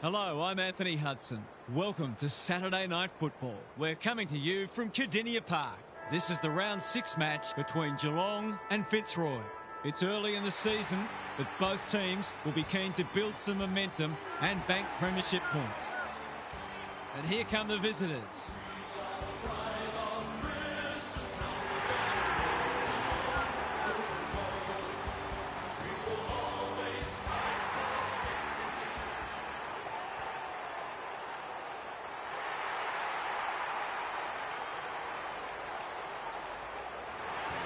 Hello, I'm Anthony Hudson. Welcome to Saturday Night Football. We're coming to you from Cardinia Park. This is the round 6 match between Geelong and Fitzroy. It's early in the season, but both teams will be keen to build some momentum and bank premiership points. And here come the visitors.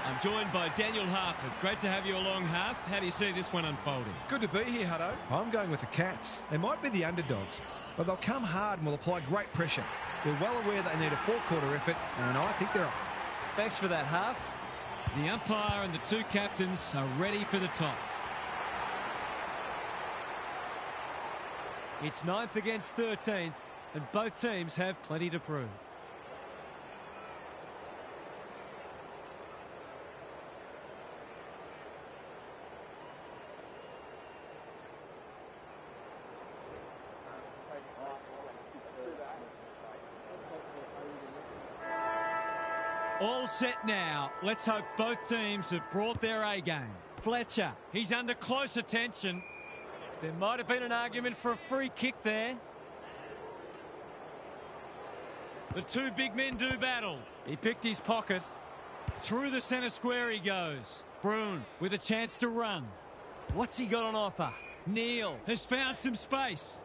I'm joined by Daniel Harford. Great to have you along, Harf. How do you see this one unfolding? Good to be here, Hutto. I'm going with the Cats. They might be the underdogs, but they'll come hard and will apply great pressure. They're well aware they need a full-quarter effort, and I think they're off. Thanks for that, Harf. The umpire and the two captains are ready for the toss. It's 9th against 13th, and both teams have plenty to prove. All set now. Let's hope both teams have brought their A-game. Fletcher, he's under close attention. There might have been an argument for a free kick there. The two big men do battle. He picked his pocket. Through the centre square he goes. Bruin with a chance to run. What's he got on offer? Neal has found some space.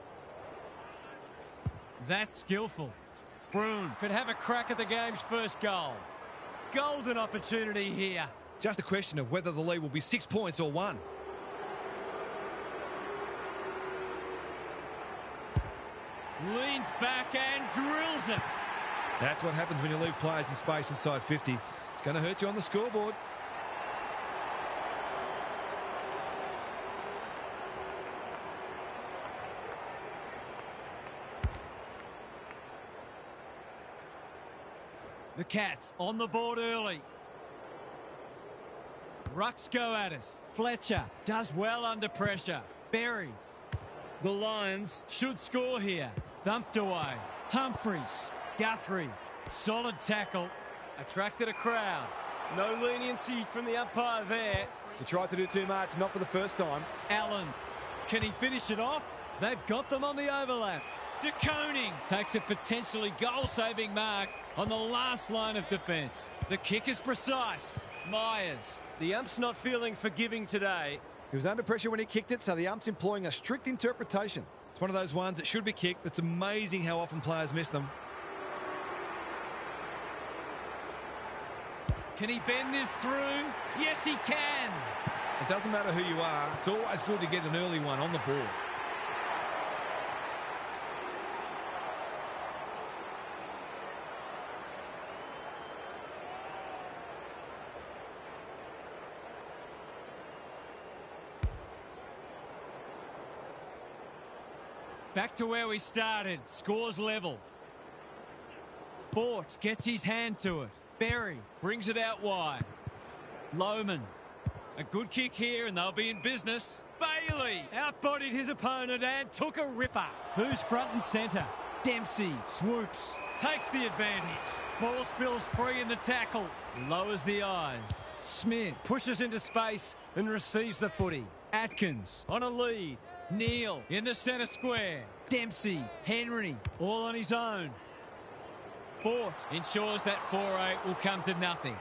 That's skillful. Bruin could have a crack at the game's first goal. Golden opportunity here. Just a question of whether the lead will be 6 points or 1. Leans back and drills it. That's what happens when you leave players in space inside 50. It's going to hurt you on the scoreboard. The Cats on the board early. Rucks go at it. Fletcher does well under pressure. Berry. The Lions should score here. Thumped away. Humphries. Guthrie. Solid tackle. Attracted a crowd. No leniency from the umpire there. He tried to do too much, not for the first time. Allen. Can he finish it off? They've got them on the overlap. De Koning takes a potentially goal-saving mark on the last line of defence. The kick is precise. Myers. The ump's not feeling forgiving today. He was under pressure when he kicked it, so the ump's employing a strict interpretation. It's one of those ones that should be kicked. It's amazing how often players miss them. Can he bend this through? Yes, he can. It doesn't matter who you are. It's always good to get an early one on the board. Back to where we started. Scores level. Bort gets his hand to it. Berry brings it out wide. Lohman. A good kick here and they'll be in business. Bailey outbodied his opponent and took a ripper. Who's front and centre? Dempsey swoops. Takes the advantage. Ball spills free in the tackle. Lowers the eyes. Smith pushes into space and receives the footy. Atkins on a lead. Neal in the centre square. Dempsey, Henry, all on his own. Bort ensures that 4-8 will come to nothing.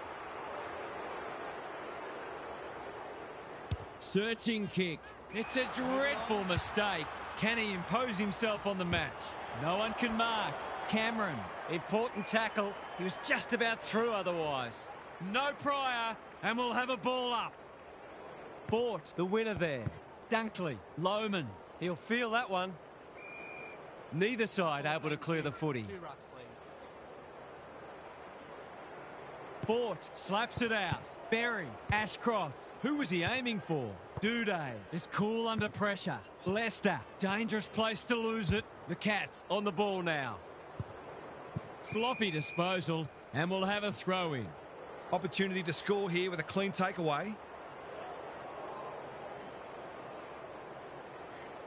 Searching kick. It's a dreadful mistake. Can he impose himself on the match? No one can mark. Cameron, important tackle. He was just about through otherwise. No prior, and we'll have a ball up. Bort, the winner there. Dunkley, Lohman. He'll feel that one. Neither side able to clear the footy. 2 rucks, please. Bort slaps it out. Berry, Ashcroft. Who was he aiming for? Duday is cool under pressure. Leicester, dangerous place to lose it. The Cats on the ball now. Sloppy disposal, and we'll have a throw-in. Opportunity to score here with a clean takeaway.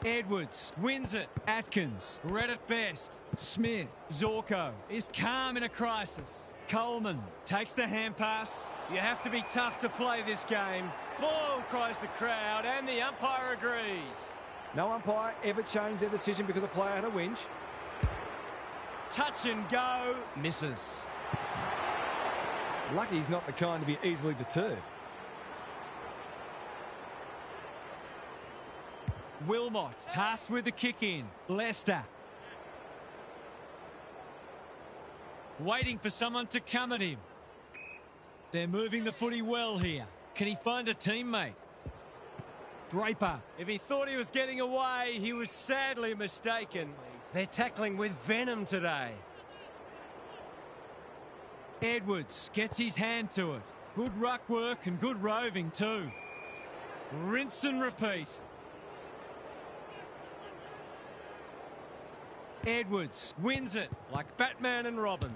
Edwards wins it. Atkins read it best. Smith. Zorko is calm in a crisis. Coleman takes the hand pass. You have to be tough to play this game. Ball, cries the crowd, and the umpire agrees. No umpire ever changed their decision because a player had a whinge. Touch and go. Misses. Lucky he's not the kind to be easily deterred. Wilmot tasked with the kick in. Leicester. Waiting for someone to come at him. They're moving the footy well here. Can he find a teammate? Draper. If he thought he was getting away, he was sadly mistaken. They're tackling with venom today. Edwards gets his hand to it. Good ruck work and good roving too. Rinse and repeat. Edwards wins it like Batman and Robin.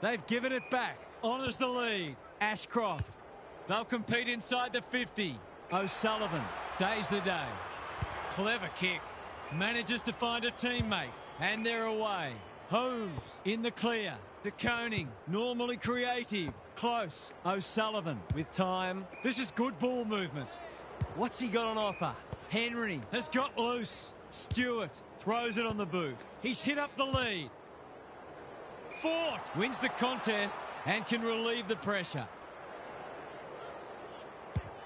They've given it back. Honours the lead. Ashcroft. They'll compete inside the 50. O'Sullivan saves the day. Clever kick. Manages to find a teammate. And they're away. Holmes in the clear. De Koning, normally creative. Close. O'Sullivan with time. This is good ball movement. What's he got on offer? Henry has got loose. Stewart throws it on the boot. He's hit up the lead. Fort wins the contest and can relieve the pressure.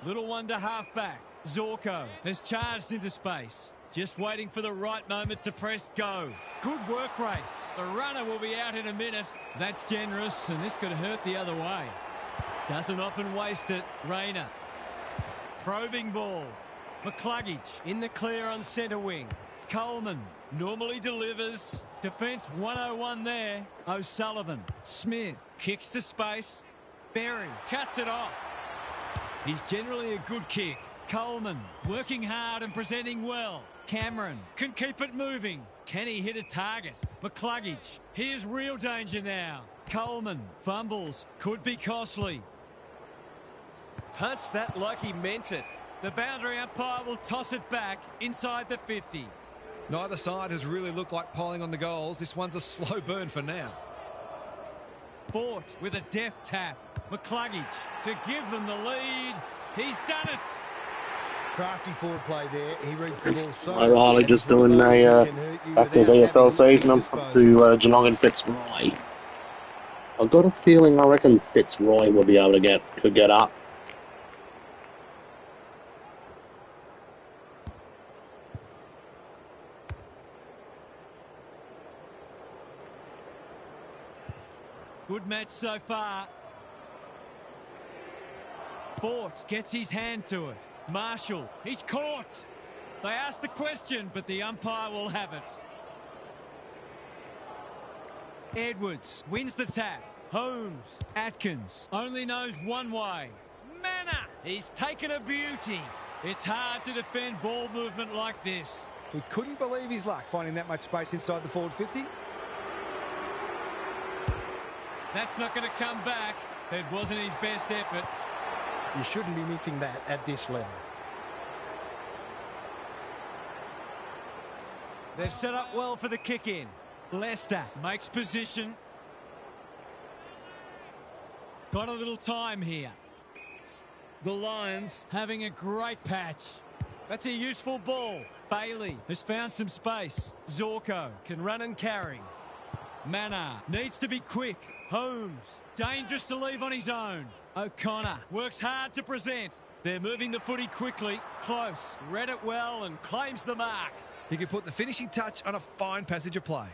Little one to half back. Zorko has charged into space. Just waiting for the right moment to press go. Good work rate. The runner will be out in a minute. That's generous, and this could hurt the other way. Doesn't often waste it. Rayner. Probing ball. McCluggage in the clear on centre wing. Coleman normally delivers. Defence 101 there. O'Sullivan. Smith kicks to space. Berry cuts it off. He's generally a good kick. Coleman working hard and presenting well. Cameron can keep it moving. Can he hit a target? McCluggage. Here's real danger now. Coleman fumbles. Could be costly. Punched that like he meant it. The boundary umpire will toss it back inside the 50. Neither side has really looked like piling on the goals. This one's a slow burn for now. Fort with a deft tap. McCluggage to give them the lead. He's done it. Crafty forward play there. He reads the ball so. I'm Riley just doing a back to VFL season. I'm up to Geelong and Fitzroy. I've got a feeling I reckon Fitzroy will be able to could get up. Good match so far. Fort gets his hand to it. Marshall, he's caught. They asked the question, but the umpire will have it. Edwards wins the tap. Holmes, Atkins, only knows one way. Manor, he's taken a beauty. It's hard to defend ball movement like this. He couldn't believe his luck finding that much space inside the forward 50. That's not going to come back. It wasn't his best effort. You shouldn't be missing that at this level. They've set up well for the kick-in. Leicester makes position. Got a little time here. The Lions having a great patch. That's a useful ball. Bailey has found some space. Zorko can run and carry. Manor needs to be quick. Holmes, dangerous to leave on his own. O'Connor works hard to present. They're moving the footy quickly. Close, read it well and claims the mark. He could put the finishing touch on a fine passage of play.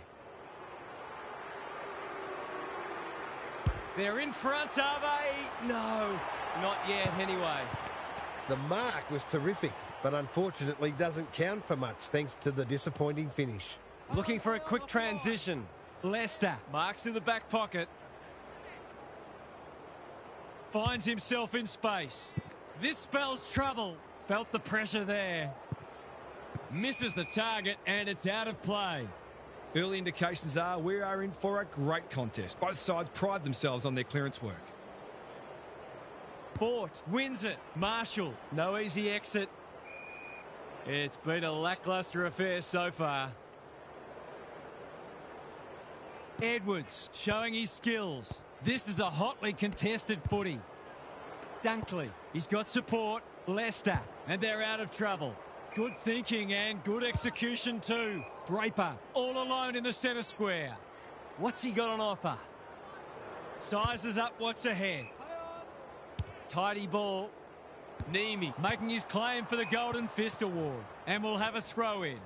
They're in front, are they? No, not yet anyway. The mark was terrific, but unfortunately doesn't count for much thanks to the disappointing finish. Looking for a quick transition. Leicester marks in the back pocket. Finds himself in space. This spells trouble. Felt the pressure there. Misses the target and it's out of play. Early indications are we are in for a great contest. Both sides pride themselves on their clearance work. Fort wins it. Marshall, no easy exit. It's been a lacklustre affair so far. Edwards showing his skills. This is a hotly contested footy. Dunkley, he's got support. Leicester, and they're out of trouble. Good thinking and good execution too. Draper, all alone in the centre square. What's he got on offer? Sizes up what's ahead. Tidy ball. Nemi making his claim for the Golden Fist Award. And we'll have a throw in.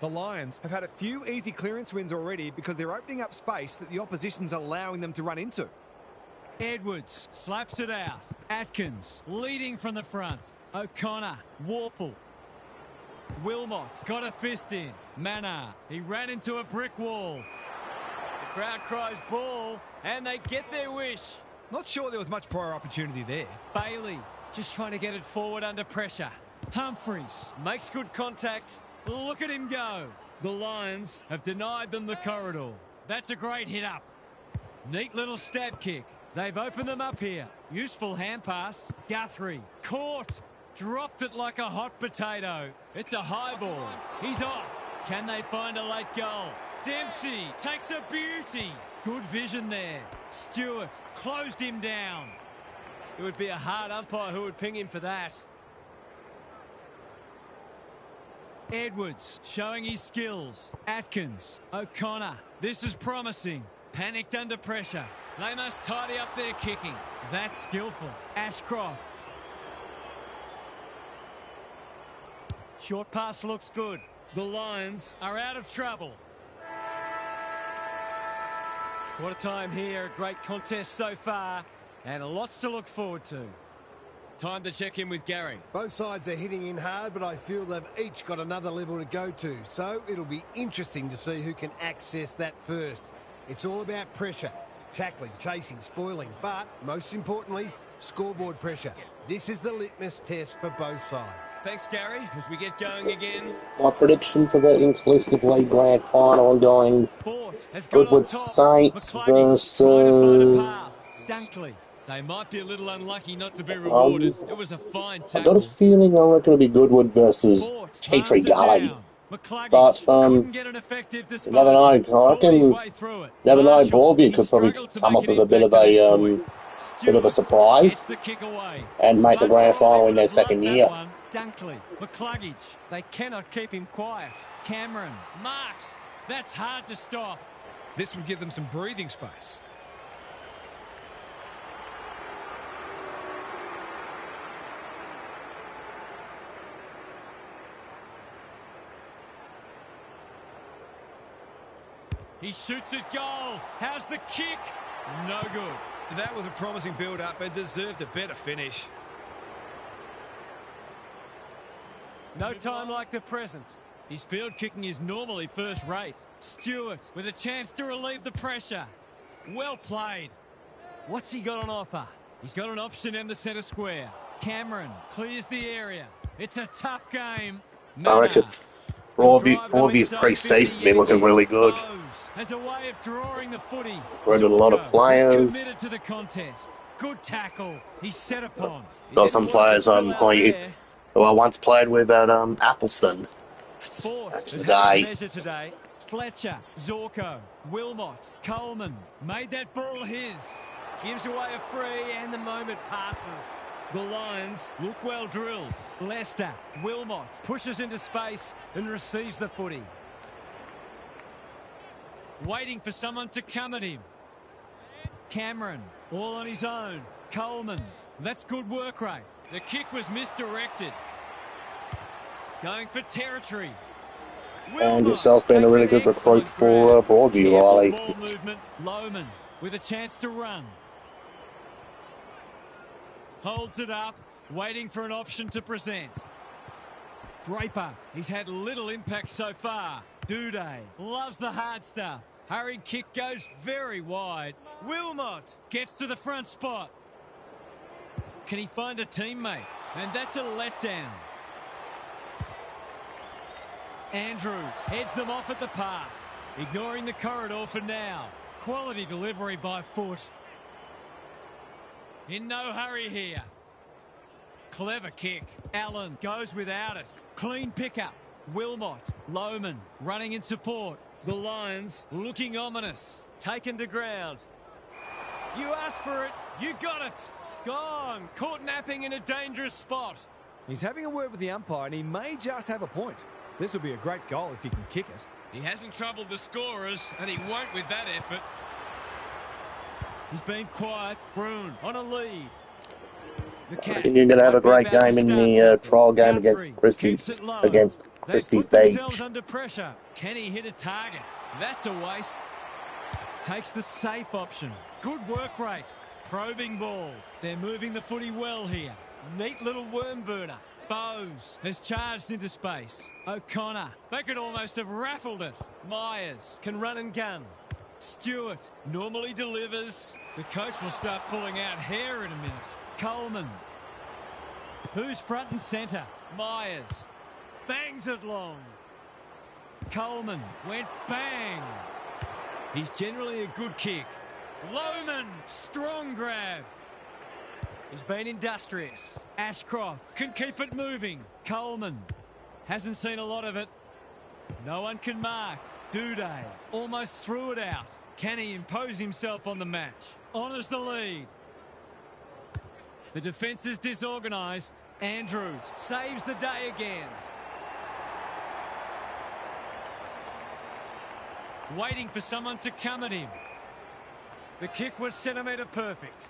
The Lions have had a few easy clearance wins already because they're opening up space that the opposition's allowing them to run into. Edwards slaps it out. Atkins leading from the front. O'Connor, Warple. Wilmot's got a fist in. Mannar, he ran into a brick wall. The crowd cries ball, and they get their wish. Not sure there was much prior opportunity there. Bailey just trying to get it forward under pressure. Humphreys makes good contact. Look at him go. The Lions have denied them the corridor. That's a great hit up. Neat little stab kick. They've opened them up here. Useful hand pass. Guthrie caught. Dropped it like a hot potato. It's a high ball. He's off. Can they find a late goal? Dempsey takes a beauty. Good vision there. Stewart closed him down. It would be a hard umpire who would ping him for that. Edwards showing his skills. Atkins, O'Connor. This is promising. Panicked under pressure. They must tidy up their kicking. That's skillful. Ashcroft. Short pass looks good. The Lions are out of trouble. Quarter time here. Great contest so far. And lots to look forward to. Time to check in with Gary. Both sides are hitting in hard, but I feel they've each got another level to go to. So it'll be interesting to see who can access that first. It's all about pressure, tackling, chasing, spoiling, but most importantly, scoreboard pressure. This is the litmus test for both sides. Thanks, Gary. As we get going again. My prediction for the exclusively grand final, I'm going Goodwood Saints versus... Dunkley. They might be a little unlucky not to be rewarded. It was a fine tackle. I've got a feeling I reckon it'll be Goodwood versus Tea Gully. But, you never know. I reckon, never know, Broadview could probably come up with a bit of a surprise and make the grand final in their second year. Dunkley, McCluggage, they cannot keep him quiet. Cameron, Marks, that's hard to stop. This would give them some breathing space. He shoots it goal. How's the kick? No good. That was a promising build-up and deserved a better finish. No time like the present. His field kicking is normally first rate. Stewart with a chance to relieve the pressure. Well played. What's he got on offer? He's got an option in the centre square. Cameron clears the area. It's a tough game. I reckon Broadview's pre-season been looking really good. As a way of drawing the footy. Brought in a lot of players. Committed to the contest. Good tackle. He's set upon. Got some players who I once played with at Appleston. Back in the day. Fletcher, Zorko, Wilmot, Coleman made that ball his. Gives away a free and the moment passes. The Lions look well drilled. Leicester, Wilmot pushes into space and receives the footy. Waiting for someone to come at him. Cameron, all on his own. Coleman, that's good work rate. The kick was misdirected. Going for territory. And yourself's been a really good recruit for Broadview, Riley. Ball movement. Loman with a chance to run. Holds it up, waiting for an option to present. Draper, he's had little impact so far. Duday loves the hard stuff. Hurried kick goes very wide. Wilmot gets to the front spot. Can he find a teammate? And that's a letdown. Andrews heads them off at the pass. Ignoring the corridor for now. Quality delivery by foot. In no hurry here. Clever kick. Allen goes without it. Clean pickup. Wilmot. Lohman running in support. The Lions looking ominous. Taken to ground. You asked for it. You got it. Gone. Caught napping in a dangerous spot. He's having a word with the umpire, and he may just have a point. This will be a great goal if he can kick it. He hasn't troubled the scorers, and he won't with that effort. He's been quiet. Bruin on a lead. I think you're going to have a great game in the trial game against Christie's Beach. Under pressure. Can he hit a target? That's a waste. Takes the safe option. Good work rate. Probing ball. They're moving the footy well here. Neat little worm burner. Bowes has charged into space. O'Connor. They could almost have raffled it. Myers can run and gun. Stewart normally delivers. The coach will start pulling out hair in a minute. Coleman. Who's front and centre? Myers. Bangs it long. Coleman went bang. He's generally a good kick. Lohman, strong grab. He's been industrious. Ashcroft can keep it moving. Coleman hasn't seen a lot of it. No one can mark. Duday almost threw it out. Can he impose himself on the match? Honours the lead. The defence is disorganised. Andrews saves the day again. Waiting for someone to come at him. The kick was centimetre perfect.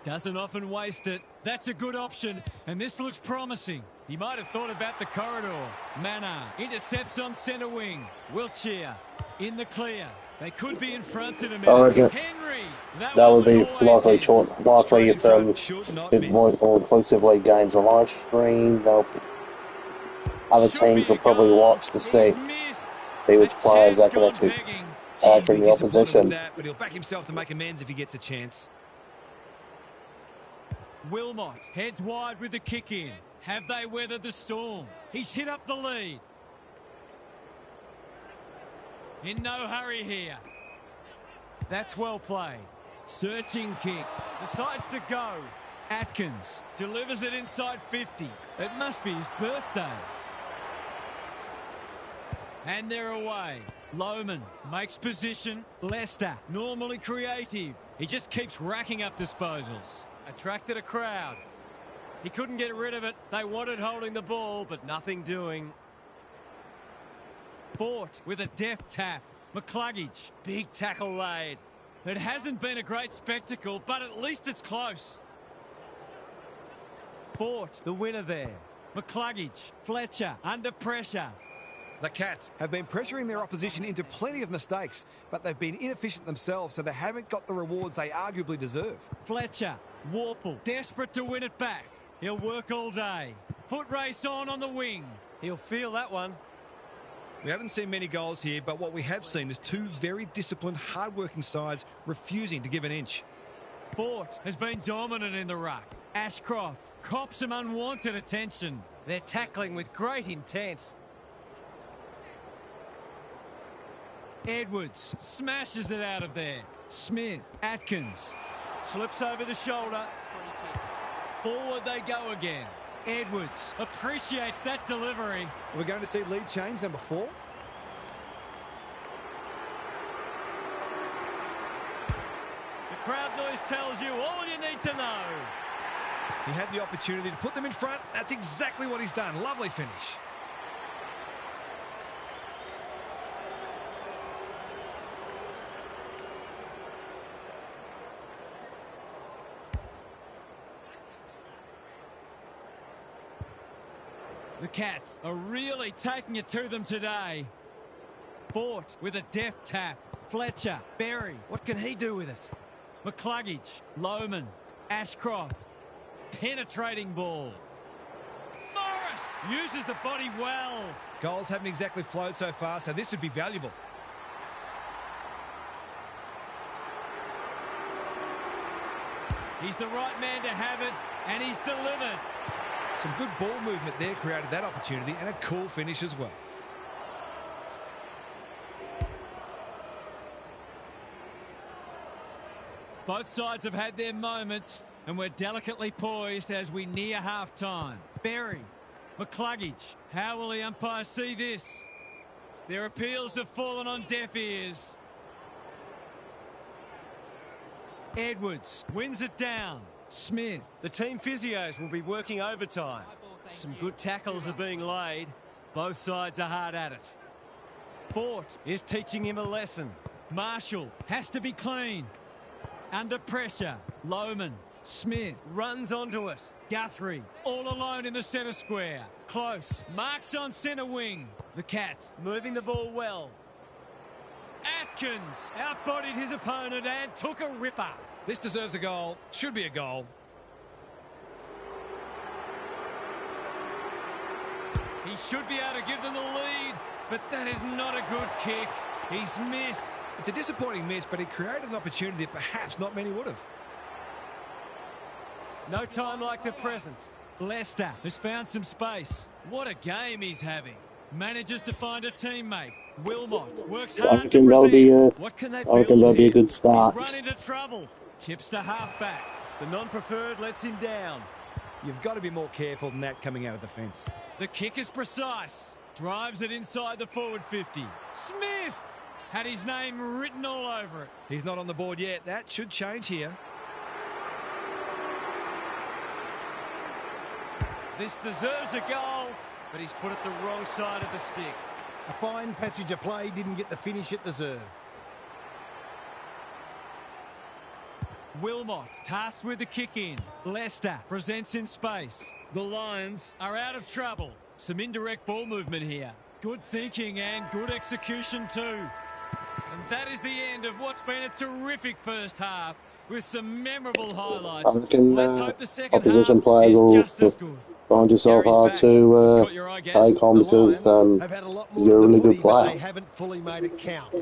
Doesn't often waste it. That's a good option, and this looks promising. He might have thought about the corridor. Manor intercepts on centre wing. Wiltshire in the clear. They could be in front in a minute. Henry. That would be likely if more inclusive league games are live streamed. Other teams will probably watch to see which players they can actually add from the opposition. But he'll back himself to make amends if he gets a chance. Wilmot heads wide with the kick in. Have they weathered the storm? He's hit up the lead. In no hurry here. That's well played. Searching kick. Decides to go. Atkins delivers it inside 50. It must be his birthday. And they're away. Lohman makes position. Leicester, normally creative. He just keeps racking up disposals. Attracted a crowd. He couldn't get rid of it. They wanted holding the ball, but nothing doing. Fort with a deft tap. McCluggage, big tackle laid. It hasn't been a great spectacle, but at least it's close. Fort, the winner there. McCluggage, Fletcher, under pressure. The Cats have been pressuring their opposition into plenty of mistakes, but they've been inefficient themselves, so they haven't got the rewards they arguably deserve. Fletcher, Warple, desperate to win it back. He'll work all day. Foot race on the wing. He'll feel that one. We haven't seen many goals here, but what we have seen is two very disciplined, hard-working sides refusing to give an inch. Fort has been dominant in the ruck. Ashcroft cops some unwanted attention. They're tackling with great intent. Edwards smashes it out of there. Smith, Atkins, slips over the shoulder. Forward they go again. Edwards appreciates that delivery. We're going to see lead change number 4. The crowd noise tells you all you need to know. He had the opportunity to put them in front. That's exactly what he's done. Lovely finish. The Cats are really taking it to them today. Fort with a deft tap. Fletcher, Berry, what can he do with it? McCluggage, Lohman, Ashcroft, penetrating ball. Morris uses the body well. Goals haven't exactly flowed so far, so this would be valuable. He's the right man to have it, and he's delivered. Some good ball movement there created that opportunity, and a cool finish as well. Both sides have had their moments, and we're delicately poised as we near half-time. Berry McCluggage. How will the umpire see this? Their appeals have fallen on deaf ears. Edwards wins it down. Smith. The team physios will be working overtime. Some good tackles are being laid. Both sides are hard at it. Fort is teaching him a lesson. Marshall has to be clean. Under pressure. Lohman. Smith runs onto it. Guthrie all alone in the centre square. Close. Marks on centre wing. The Cats moving the ball well. Atkins outbodied his opponent and took a ripper. This deserves a goal. Should be a goal. He should be able to give them the lead, but that is not a good kick. He's missed. It's a disappointing miss, but he created an opportunity that perhaps not many would have. No time like the present. Leicester has found some space. What a game he's having. Manages to find a teammate. Wilmot works hard to present. What can they build that'll be a good start. He's run into trouble. Chips the halfback. The non-preferred lets him down. You've got to be more careful than that coming out of the fence. The kick is precise. Drives it inside the forward 50. Smith had his name written all over it. He's not on the board yet. That should change here. This deserves a goal, but he's put it the wrong side of the stick. A fine passage of play, didn't get the finish it deserved. Wilmot tasked with the kick in. Leicester presents in space. The Lions are out of trouble. Some indirect ball movement here. Good thinking and good execution too. And that is the end of what's been a terrific first half with some memorable highlights. I reckon Let's hope the second opposition half players is will just as good. find yourself hard to take on because you're a really good player. They haven't fully made it count.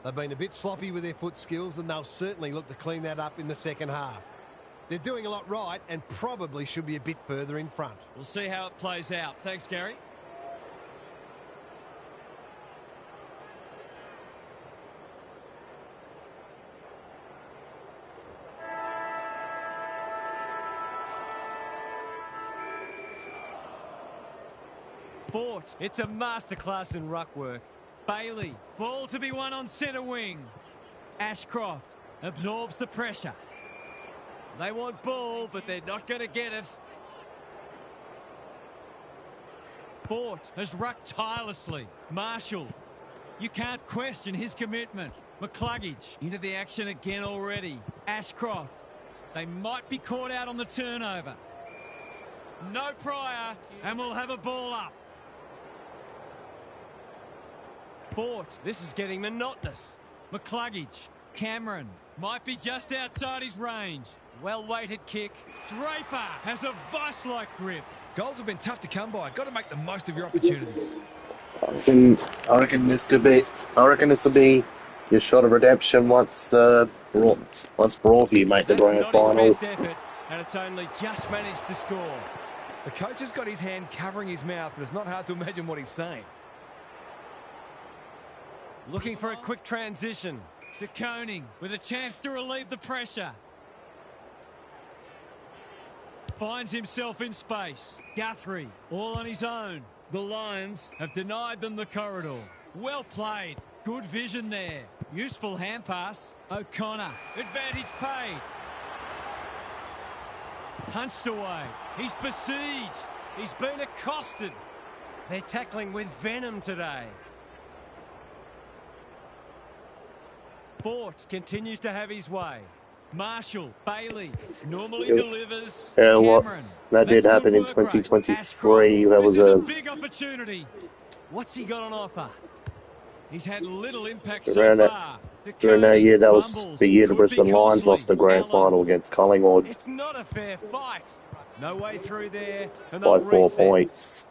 They've been a bit sloppy with their foot skills and they'll certainly look to clean that up in the second half. They're doing a lot right and probably should be a bit further in front. We'll see how it plays out. Thanks, Gary. Fort, it's a masterclass in ruck work. Bailey, ball to be won on centre wing. Ashcroft absorbs the pressure. They want ball, but they're not going to get it. Fort has rucked tirelessly. Marshall, you can't question his commitment. McCluggage into the action again already. Ashcroft, they might be caught out on the turnover. No prior, and we'll have a ball up. Fort, this is getting monotonous. McCluggage, Cameron, might be just outside his range. Well-weighted kick. Draper has a vice-like grip. Goals have been tough to come by. Got to make the most of your opportunities. I reckon this will be your shot of redemption once Broadview make the grand final. That's not his best effort, and it's only just managed to score. The coach has got his hand covering his mouth, but it's not hard to imagine what he's saying. Looking for a quick transition. De Koning with a chance to relieve the pressure. Finds himself in space. Guthrie all on his own. The Lions have denied them the corridor. Well played. Good vision there. Useful hand pass. O'Connor. Advantage paid. Punched away. He's besieged. He's been accosted. They're tackling with venom today. Fort continues to have his way. Marshall, Bailey, normally delivers. Yeah, what? Cameron, That did happen in 2023. That was a big opportunity. What's he got on offer? He's had little impact during so far. during that year. That was the year the Brisbane Lions lost the grand final against Collingwood It's not a fair fight. No way through there. And by they'll 4 reset. points.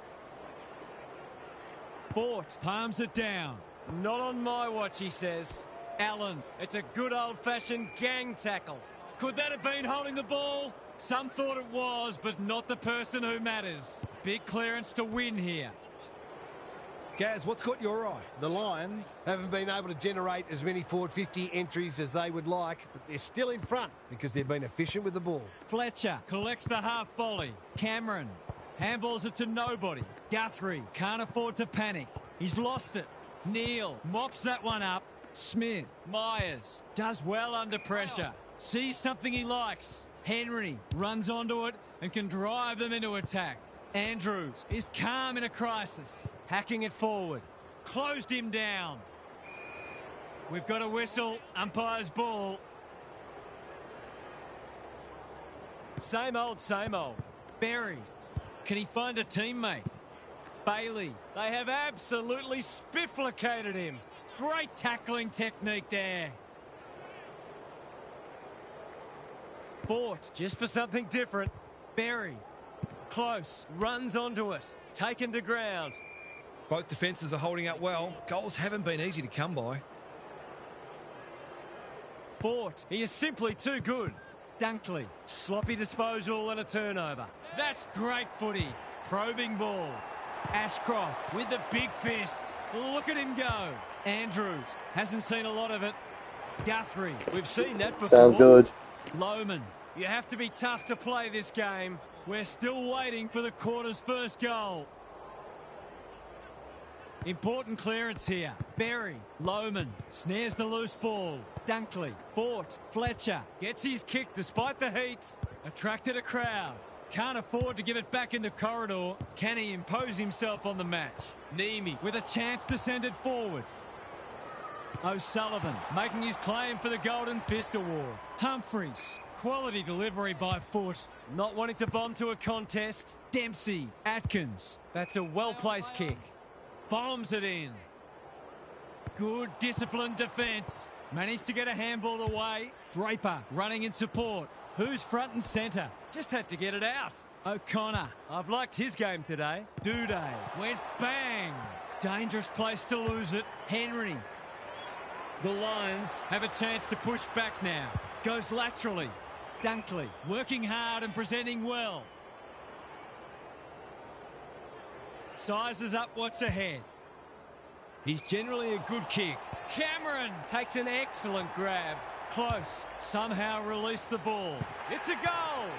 Fort palms it down. Not on my watch, he says. Allen, it's a good old-fashioned gang tackle. Could that have been holding the ball? Some thought it was, but not the person who matters. Big clearance to win here. Gaz, what's caught your eye? The Lions haven't been able to generate as many forward 50 entries as they would like, but they're still in front because they've been efficient with the ball. Fletcher collects the half volley. Cameron Handballs it to nobody. Guthrie can't afford to panic. He's lost it. Neal mops that one up. Smith, Myers, does well under pressure. Sees something he likes. Henry runs onto it and can drive them into attack. Andrews is calm in a crisis. Hacking it forward. Closed him down. We've got a whistle. Umpire's ball. Same old, same old. Berry. Can he find a teammate? Bailey. They have absolutely spifflicated him. Great tackling technique there. Fort, just for something different. Berry. Close. Runs onto it. Taken to ground. Both defences are holding up well. Goals haven't been easy to come by. Fort. He is simply too good. Dunkley. Sloppy disposal and a turnover. That's great footy. Probing ball. Ashcroft with the big fist. Look at him go. Andrews hasn't seen a lot of it. Guthrie. We've seen that before. Sounds good. Lohman. You have to be tough to play this game. We're still waiting for the quarter's first goal. Important clearance here. Berry. Lohman snares the loose ball. Dunkley. Fort. Fletcher gets his kick despite the heat. Attracted a crowd. Can't afford to give it back in the corridor. Can he impose himself on the match? Neame with a chance to send it forward. O'Sullivan making his claim for the Golden Fist Award. Humphreys. Quality delivery by Foot. Not wanting to bomb to a contest. Dempsey. Atkins. That's a well-placed kick. Bombs it in. Good disciplined defence. Managed to get a handball away. Draper running in support. Who's front and centre? Just had to get it out. O'Connor. I've liked his game today. Duday went bang. Dangerous place to lose it. Henry. The Lions have a chance to push back now. Goes laterally. Dunkley working hard and presenting well. Sizes up what's ahead. He's generally a good kick. Cameron takes an excellent grab. Close. Somehow released the ball. It's a goal.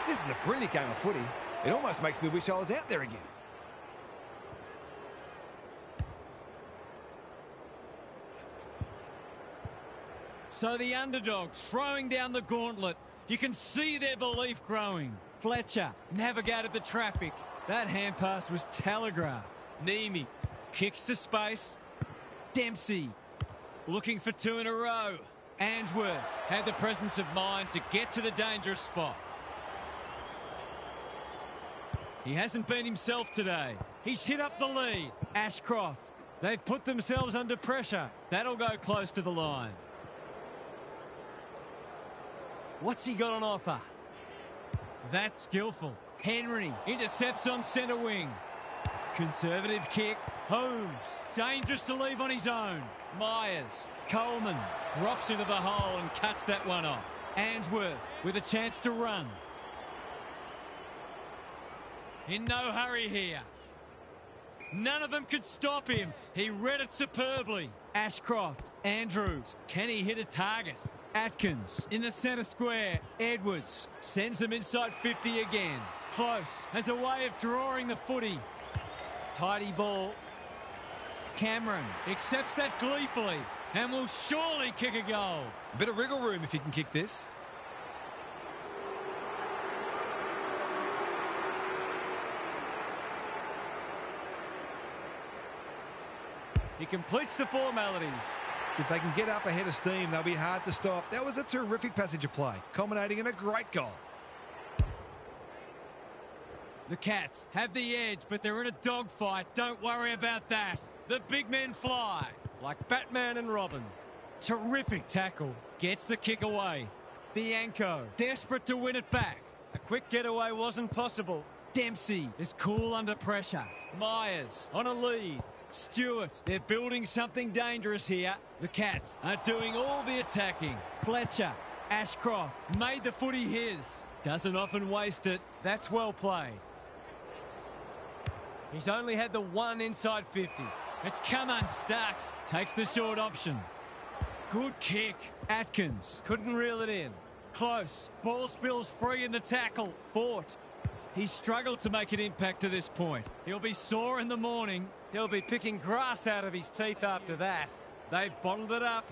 This is a brilliant game of footy. It almost makes me wish I was out there again. So the underdogs throwing down the gauntlet. You can see their belief growing. Fletcher navigated the traffic. That hand pass was telegraphed. Neame kicks to space. Dempsey looking for two in a row. Answorth had the presence of mind to get to the dangerous spot. He hasn't been himself today. He's hit up the lead. Ashcroft. They've put themselves under pressure. That'll go close to the line. What's he got on offer? That's skillful. Henry intercepts on centre wing. Conservative kick. Holmes. Dangerous to leave on his own. Myers. Coleman drops into the hole and cuts that one off. Answorth with a chance to run. In no hurry here. None of them could stop him. He read it superbly. Ashcroft. Andrews. Can he hit a target? Atkins in the centre square. Edwards sends them inside 50 again. Close has a way of drawing the footy. Tidy ball. Cameron accepts that gleefully and will surely kick a goal. A bit of wriggle room if you can kick this. He completes the formalities. If they can get up ahead of steam, they'll be hard to stop. That was a terrific passage of play, culminating in a great goal. The Cats have the edge, but they're in a dogfight. Don't worry about that. The big men fly, like Batman and Robin. Terrific tackle. Gets the kick away. Bianco, desperate to win it back. A quick getaway wasn't possible. Dempsey is cool under pressure. Myers on a lead. Stewart, they're building something dangerous here. The Cats are doing all the attacking. Fletcher, Ashcroft made the footy his. Doesn't often waste it. That's well played. He's only had the one inside 50. It's come unstuck. Takes the short option. Good kick. Atkins couldn't reel it in. Close. Ball spills free in the tackle. Fort He's struggled to make an impact to this point. He'll be sore in the morning. He'll be picking grass out of his teeth after that. They've bottled it up.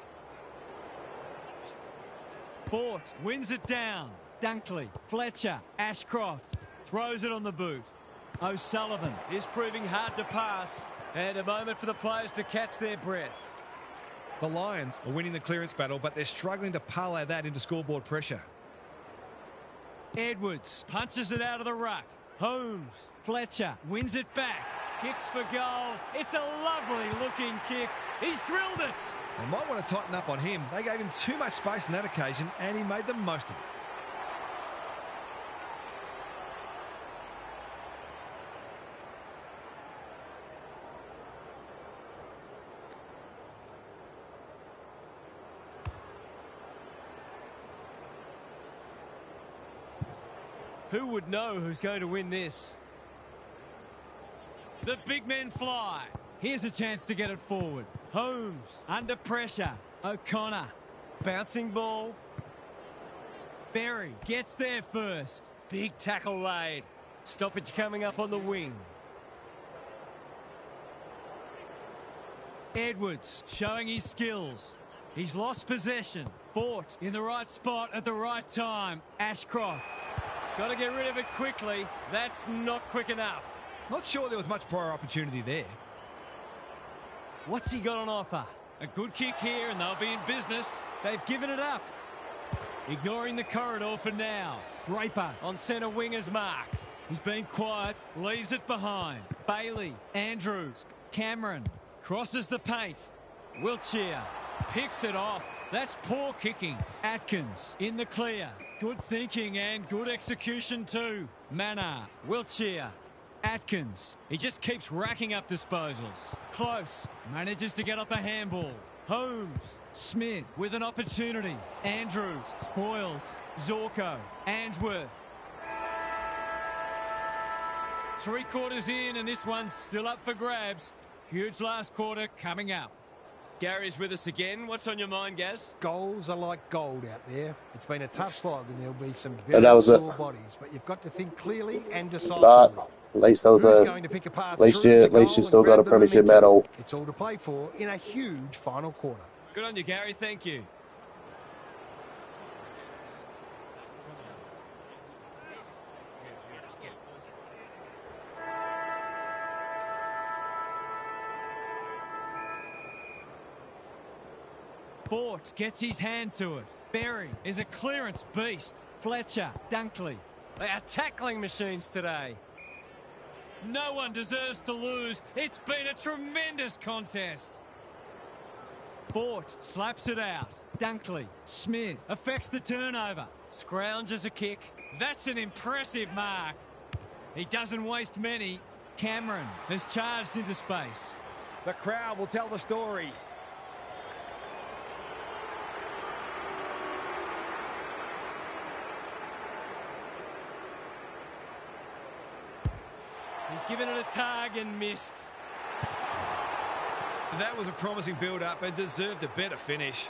Fort wins it down. Dunkley, Fletcher, Ashcroft throws it on the boot. O'Sullivan is proving hard to pass. And a moment for the players to catch their breath. The Lions are winning the clearance battle, but they're struggling to parlay that into scoreboard pressure. Edwards punches it out of the ruck. Holmes, Fletcher wins it back. Kicks for goal. It's a lovely looking kick. He's drilled it. They might want to tighten up on him. They gave him too much space on that occasion, and he made the most of it. Who would know who's going to win this? The big men fly. Here's a chance to get it forward. Holmes under pressure. O'Connor. Bouncing ball. Berry gets there first. Big tackle laid. Stoppage coming up on the wing. Edwards showing his skills. He's lost possession. Fort in the right spot at the right time. Ashcroft. Got to get rid of it quickly. That's not quick enough. Not sure there was much prior opportunity there. What's he got on offer? A good kick here and they'll be in business. They've given it up. Ignoring the corridor for now. Draper on centre wing is marked. He's been quiet, leaves it behind. Bailey, Andrews, Cameron crosses the paint. Wiltshire picks it off. That's poor kicking. Atkins in the clear. Good thinking and good execution too. Manor, Wiltshire, Atkins. He just keeps racking up disposals. Close. Manages to get off a handball. Holmes. Smith with an opportunity. Andrews spoils. Zorko. Answorth. 3 quarters in and this one's still up for grabs. Huge last quarter coming up. Gary's with us again. What's on your mind, Gaz? Goals are like gold out there. It's been a tough slog and there'll be some very sore bodies, but you've got to think clearly and decisively. But at least there was at least you still got a premiership medal. It's all to play for in a huge final quarter. Good on you, Gary. Thank you. Fort gets his hand to it. Berry is a clearance beast. Fletcher, Dunkley. They are tackling machines today. No one deserves to lose. It's been a tremendous contest. Fort slaps it out. Dunkley, Smith affects the turnover. Scrounges a kick. That's an impressive mark. He doesn't waste many. Cameron has charged into space. The crowd will tell the story. He's given it a tug and missed. That was a promising build-up and deserved a better finish.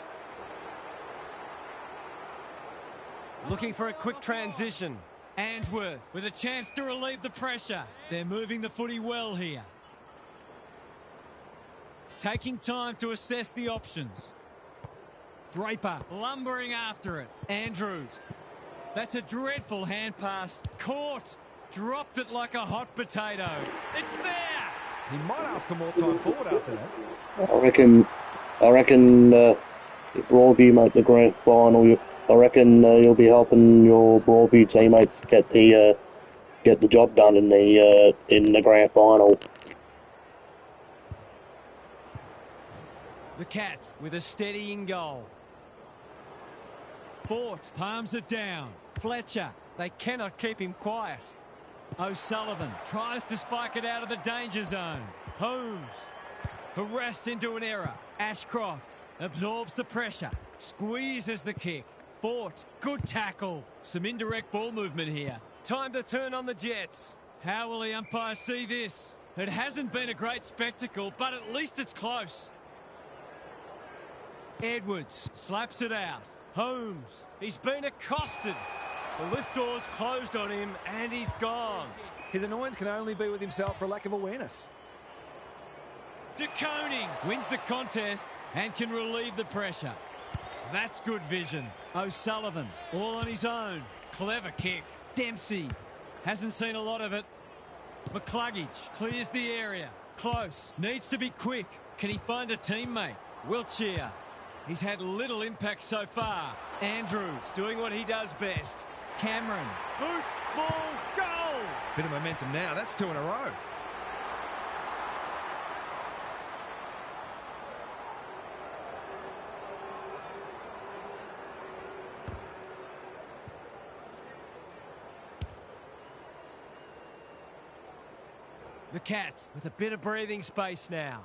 Looking for a quick transition. Answorth with a chance to relieve the pressure. They're moving the footy well here. Taking time to assess the options. Draper lumbering after it. Andrews. That's a dreadful hand pass. Caught. Dropped it like a hot potato. It's there! He might ask for more time forward after that. I reckon if Broadview make the grand final, I reckon you'll be helping your Broadview teammates get the job done in the grand final. The Cats with a steadying goal. Fort palms it down. Fletcher, they cannot keep him quiet. O'Sullivan tries to spike it out of the danger zone. Holmes harassed into an error. Ashcroft absorbs the pressure. Squeezes the kick. Fort, good tackle. Some indirect ball movement here. Time to turn on the Jets. How will the umpire see this? It hasn't been a great spectacle, but at least it's close. Edwards slaps it out. Holmes, he's been accosted. The lift door's closed on him, and he's gone. His annoyance can only be with himself for a lack of awareness. De Koning wins the contest and can relieve the pressure. That's good vision. O'Sullivan, all on his own. Clever kick. Dempsey hasn't seen a lot of it. McCluggage clears the area. Close. Needs to be quick. Can he find a teammate? Wiltshire. He's had little impact so far. Andrews doing what he does best. Cameron. Boot. Ball. Goal. Bit of momentum now. That's 2 in a row. The Cats with a bit of breathing space now.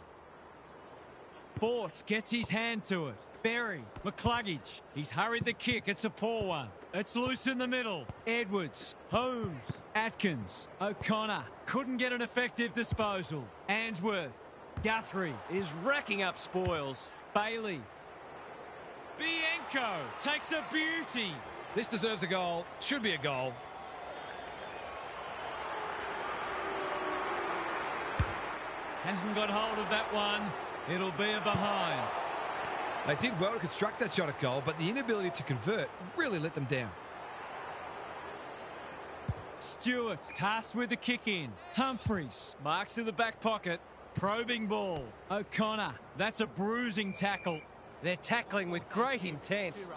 Fort gets his hand to it. Berry, McCluggage. He's hurried the kick. It's a poor one. It's loose in the middle. Edwards, Holmes, Atkins, O'Connor. Couldn't get an effective disposal. Answorth, Guthrie is racking up spoils. Bailey. Bianco takes a beauty. This deserves a goal. Should be a goal. Hasn't got hold of that one. It'll be a behind. They did well to construct that shot at goal, but the inability to convert really let them down. Stewart tasked with the kick in. Humphreys marks in the back pocket. Probing ball. O'Connor. That's a bruising tackle. They're tackling with great intent.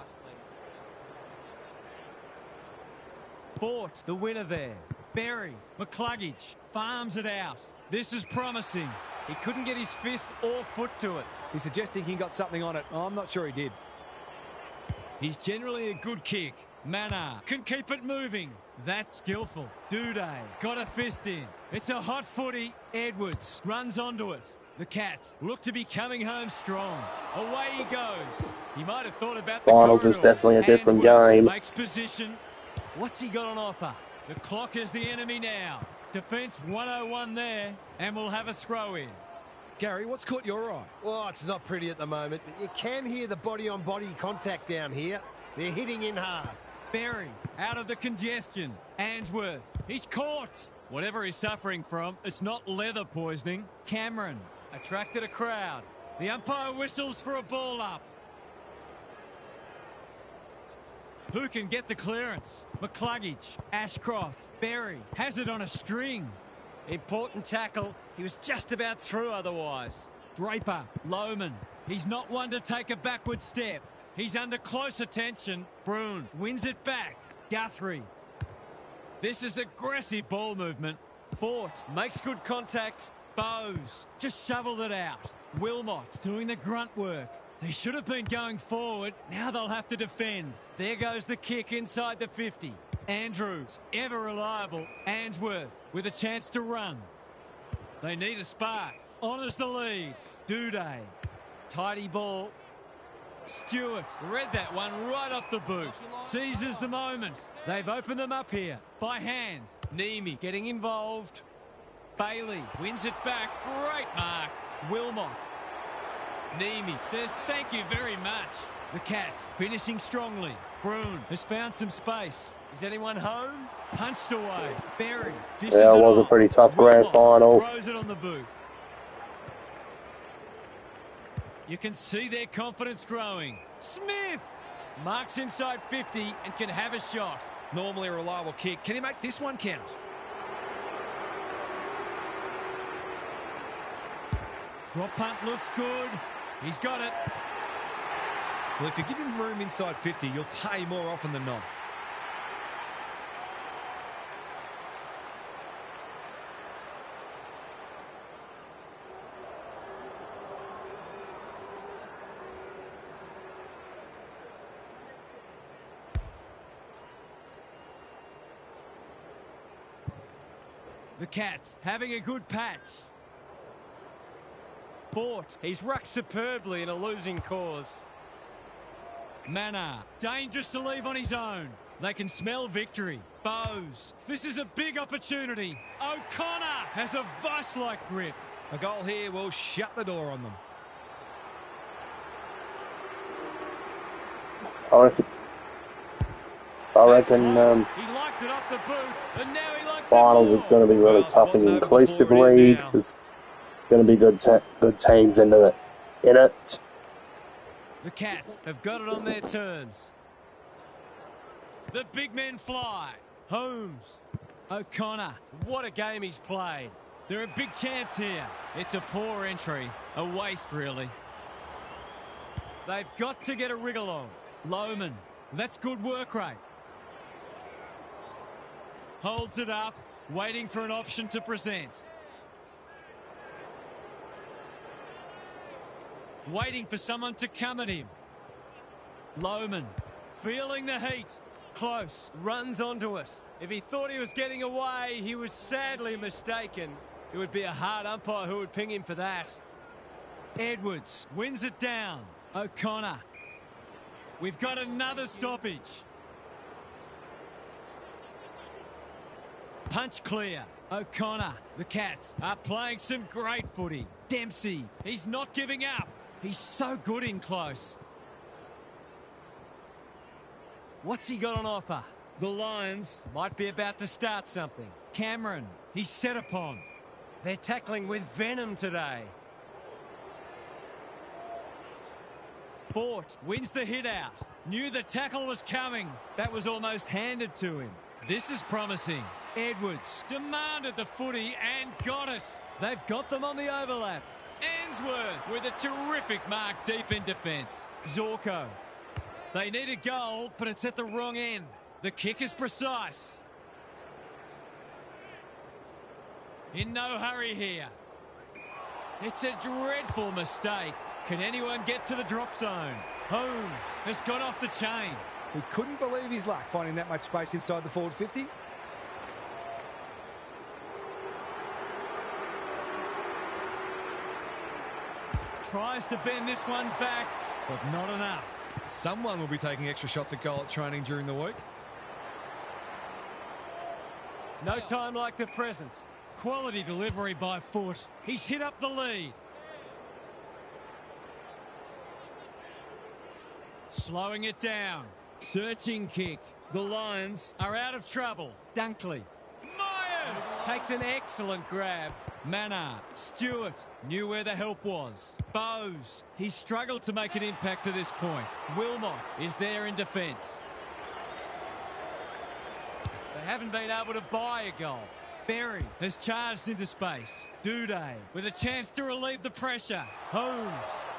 Fort, the winner there. Berry, McCluggage, farms it out. This is promising. He couldn't get his fist or foot to it. He's suggesting he got something on it. Oh, I'm not sure he did. He's generally a good kick. Mannar can keep it moving. That's skillful. Duday got a fist in. It's a hot footy. Edwards runs onto it. The Cats look to be coming home strong. Away he goes. He might have thought about the Finals is definitely a different game. Makes position. What's he got on offer? The clock is the enemy now. Defence 101 there, and we'll have a throw in. Gary, what's caught your eye? Oh, it's not pretty at the moment, but you can hear the body-on-body contact down here. They're hitting in hard. Berry out of the congestion. Answorth, he's caught. Whatever he's suffering from, it's not leather poisoning. Cameron attracted a crowd. The umpire whistles for a ball up. Who can get the clearance? McCluggage, Ashcroft, Berry has it on a string. Important tackle. He was just about through otherwise. Draper, Lohman. He's not one to take a backward step. He's under close attention. Broon wins it back. Guthrie. This is aggressive ball movement. Fort makes good contact. Bowes just shoveled it out. Wilmot doing the grunt work. They should have been going forward. Now they'll have to defend. There goes the kick inside the 50. Andrews, ever reliable. Answorth with a chance to run. They need a spark. Honours the lead. Duday. Tidy ball. Stewart read that one right off the boot. Seizes the moment. They've opened them up here. By hand. Neame getting involved. Bailey wins it back. Great mark. Wilmot. Neame says thank you very much. The Cats finishing strongly. Broon has found some space. Is anyone home? Punched away. Berry. Yeah, it was a pretty tough grand final. Throws it on the boot. You can see their confidence growing. Smith marks inside 50 and can have a shot. Normally a reliable kick. Can he make this one count? Drop punt looks good. He's got it. Well, if you give him room inside 50, you'll pay more often than not. The Cats having a good patch. Fort, he's rucked superbly in a losing cause. Mannar, dangerous to leave on his own. They can smell victory. Bowes, this is a big opportunity. O'Connor has a vice-like grip. A goal here will shut the door on them. I reckon He liked it off the boot, and now he likes finals it's going to be really tough in the inclusive league. There's going to be good teams in it. The Cats have got it on their terms. The big men fly. Holmes. O'Connor. What a game he's played. They're a big chance here. It's a poor entry. A waste, really. They've got to get a wriggle on. Lohman. That's good work rate. Holds it up. Waiting for an option to present. Waiting for someone to come at him. Lohman. Feeling the heat. Close. Runs onto it. If he thought he was getting away, he was sadly mistaken. It would be a hard umpire who would ping him for that. Edwards wins it down. O'Connor. We've got another stoppage. Punch clear. O'Connor. The Cats are playing some great footy. Dempsey. He's not giving up. He's so good in close. What's he got on offer? The Lions might be about to start something. Cameron. He's set upon. They're tackling with venom today. Fort wins the hit out. Knew the tackle was coming. That was almost handed to him. This is promising. Edwards demanded the footy and got it. They've got them on the overlap. Ainsworth with a terrific mark deep in defence. Zorko. They need a goal, but it's at the wrong end. The kick is precise. In no hurry here. It's a dreadful mistake. Can anyone get to the drop zone? Holmes has got off the chain. He couldn't believe his luck finding that much space inside the forward 50. Tries to bend this one back, but not enough. Someone will be taking extra shots at goal at training during the week. No time like the present. Quality delivery by Foot. He's hit up the lead. Slowing it down. Searching kick. The Lions are out of trouble. Dunkley. Myers takes an excellent grab. Mannard. Stewart knew where the help was. Bowes. He's struggled to make an impact to this point. Wilmot is there in defence. They haven't been able to buy a goal. Berry has charged into space. Duday with a chance to relieve the pressure. Holmes.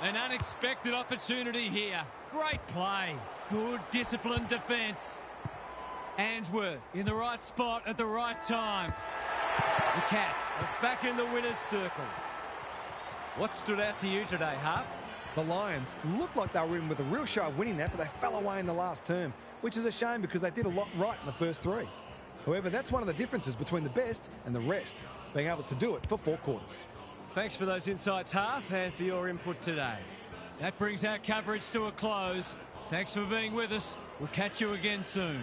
An unexpected opportunity here. Great play. Good disciplined defence. Ainsworth in the right spot at the right time. The Cats are back in the winner's circle. What stood out to you today, Huff? The Lions looked like they were in with a real show of winning that, but they fell away in the last term, which is a shame because they did a lot right in the first three. However, that's one of the differences between the best and the rest, being able to do it for 4 quarters. Thanks for those insights, Huff, and for your input today. That brings our coverage to a close. Thanks for being with us. We'll catch you again soon.